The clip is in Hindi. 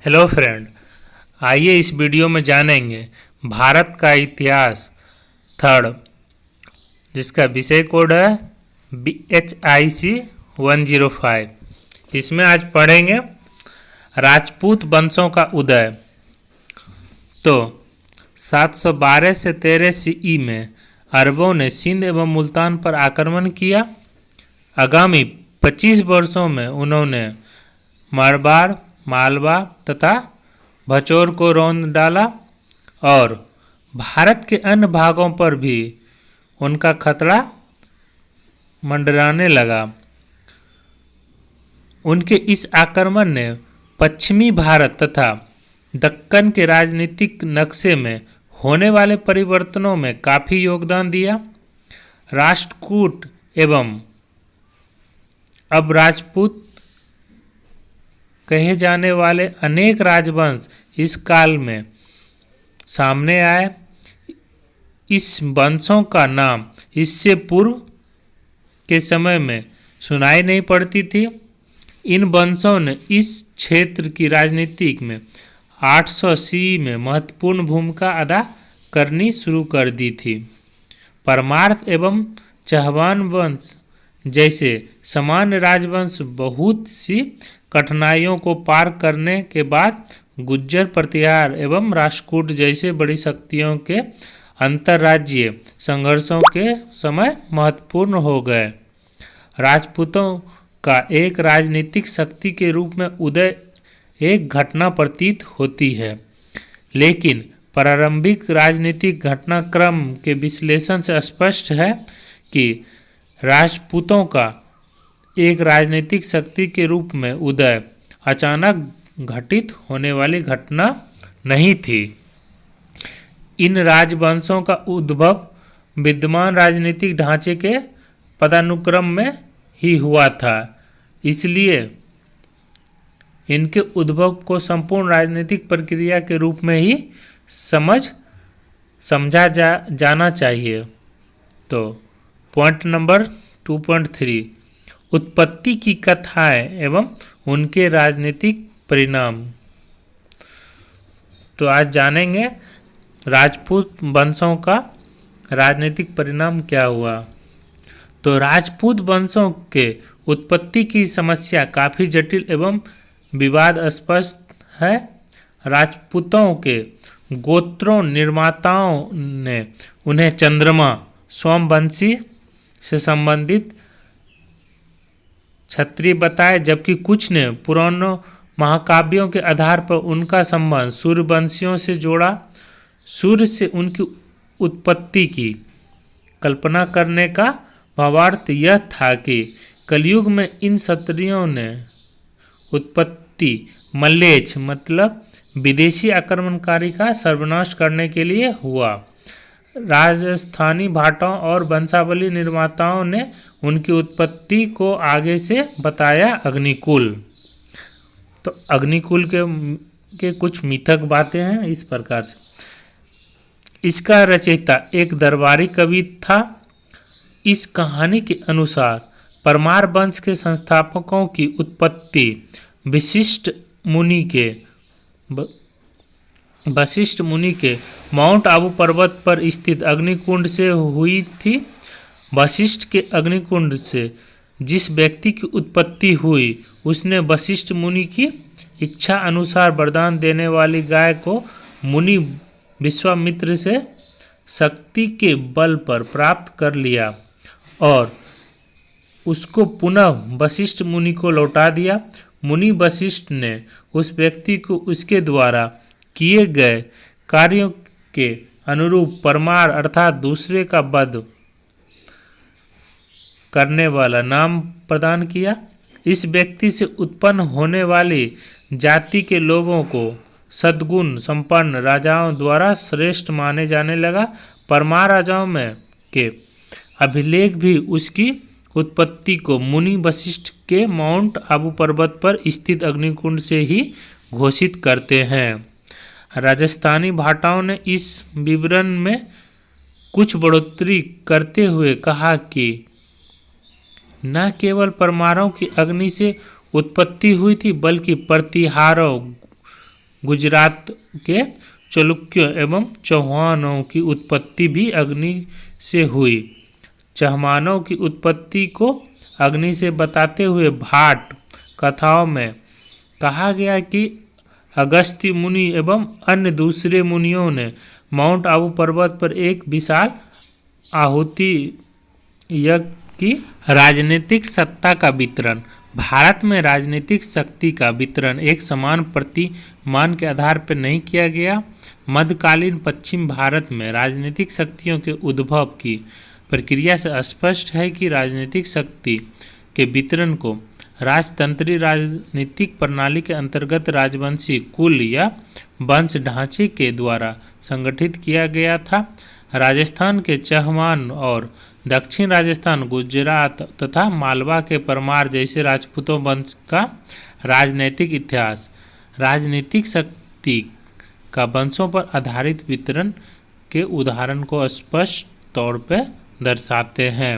हेलो फ्रेंड, आइए इस वीडियो में जानेंगे भारत का इतिहास थर्ड, जिसका विषय कोड है BHIC 105। इसमें आज पढ़ेंगे राजपूत वंशों का उदय। तो 712 से 13 CE में अरबों ने सिंध एवं मुल्तान पर आक्रमण किया। आगामी 25 वर्षों में उन्होंने मारवाड़, मालवा तथा भचौर को रौंद डाला और भारत के अन्य भागों पर भी उनका खतरा मंडराने लगा। उनके इस आक्रमण ने पश्चिमी भारत तथा दक्कन के राजनीतिक नक्शे में होने वाले परिवर्तनों में काफ़ी योगदान दिया। राष्ट्रकूट एवं अब राजपूत कहे जाने वाले अनेक राजवंश इस काल में सामने आए। इस वंशों का नाम इससे पूर्व के समय में सुनाई नहीं पड़ती थी। इन वंशों ने इस क्षेत्र की राजनीति में 800 CE में महत्वपूर्ण भूमिका अदा करनी शुरू कर दी थी। परमार्थ एवं चहवान वंश जैसे सामान्य राजवंश बहुत सी कठिनाइयों को पार करने के बाद गुज्जर प्रतिहार एवं राष्ट्रकूट जैसे बड़ी शक्तियों के अंतर्राज्यीय संघर्षों के समय महत्वपूर्ण हो गए। राजपूतों का एक राजनीतिक शक्ति के रूप में उदय एक घटना प्रतीत होती है, लेकिन प्रारंभिक राजनीतिक घटनाक्रम के विश्लेषण से स्पष्ट है कि राजपूतों का एक राजनीतिक शक्ति के रूप में उदय अचानक घटित होने वाली घटना नहीं थी। इन राजवंशों का उद्भव विद्यमान राजनीतिक ढांचे के पदानुक्रम में ही हुआ था, इसलिए इनके उद्भव को संपूर्ण राजनीतिक प्रक्रिया के रूप में ही समझा जाना चाहिए। तो पॉइंट नंबर 2.3, उत्पत्ति की कथाएं एवं उनके राजनीतिक परिणाम। तो आज जानेंगे राजपूत वंशों का राजनीतिक परिणाम क्या हुआ। तो राजपूत वंशों के उत्पत्ति की समस्या काफ़ी जटिल एवं विवादास्पद है। राजपूतों के गोत्रों निर्माताओं ने उन्हें चंद्रमा सोमवंशी से संबंधित क्षत्रिय बताए, जबकि कुछ ने पुराणों महाकाव्यों के आधार पर उनका संबंध सूर्यवंशियों से जोड़ा। सूर्य से उनकी उत्पत्ति की कल्पना करने का भावार्थ यह था कि कलयुग में इन क्षत्रियों ने उत्पत्ति मल्लेच्छ मतलब विदेशी आक्रमणकारी का सर्वनाश करने के लिए हुआ। राजस्थानी भाटों और वंशावली निर्माताओं ने उनकी उत्पत्ति को आगे से बताया अग्निकुल। तो अग्निकुल के कुछ मिथक बातें हैं इस प्रकार से। इसका रचयिता एक दरबारी कवि था। इस कहानी के अनुसार परमार वंश के संस्थापकों की उत्पत्ति वशिष्ठ मुनि के माउंट आबू पर्वत पर स्थित अग्निकुंड से हुई थी। वशिष्ठ के अग्निकुंड से जिस व्यक्ति की उत्पत्ति हुई उसने वशिष्ठ मुनि की इच्छा अनुसार वरदान देने वाली गाय को मुनि विश्वामित्र से शक्ति के बल पर प्राप्त कर लिया और उसको पुनः वशिष्ठ मुनि को लौटा दिया। मुनि वशिष्ठ ने उस व्यक्ति को उसके द्वारा किए गए कार्यों के अनुरूप परमार अर्थात दूसरे का वध करने वाला नाम प्रदान किया। इस व्यक्ति से उत्पन्न होने वाली जाति के लोगों को सद्गुण संपन्न राजाओं द्वारा श्रेष्ठ माने जाने लगा। परमार राजाओं में के अभिलेख भी उसकी उत्पत्ति को मुनि वशिष्ठ के माउंट आबू पर्वत पर स्थित अग्निकुंड से ही घोषित करते हैं। राजस्थानी भाटाओं ने इस विवरण में कुछ बढ़ोतरी करते हुए कहा कि न केवल परमारों की अग्नि से उत्पत्ति हुई थी, बल्कि प्रतिहारों गुजरात के चालुक्यों एवं चौहानों की उत्पत्ति भी अग्नि से हुई। चहमानों की उत्पत्ति को अग्नि से बताते हुए भाट कथाओं में कहा गया कि अगस्त्य मुनि एवं अन्य दूसरे मुनियों ने माउंट आबू पर्वत पर एक विशाल आहुति यज्ञ की। राजनीतिक सत्ता का वितरण। भारत में राजनीतिक शक्ति का वितरण एक समान प्रतिमान के आधार पर नहीं किया गया। मध्यकालीन पश्चिम भारत में राजनीतिक शक्तियों के उद्भव की प्रक्रिया से स्पष्ट है कि राजनीतिक शक्ति के वितरण को राजतंत्री राजनीतिक प्रणाली के अंतर्गत राजवंशी कुल या वंश ढांचे के द्वारा संगठित किया गया था। राजस्थान के चहमान और दक्षिण राजस्थान, गुजरात तथा मालवा के परमार जैसे राजपूतों वंश का राजनीतिक इतिहास राजनीतिक शक्ति का वंशों पर आधारित वितरण के उदाहरण को स्पष्ट तौर पर दर्शाते हैं।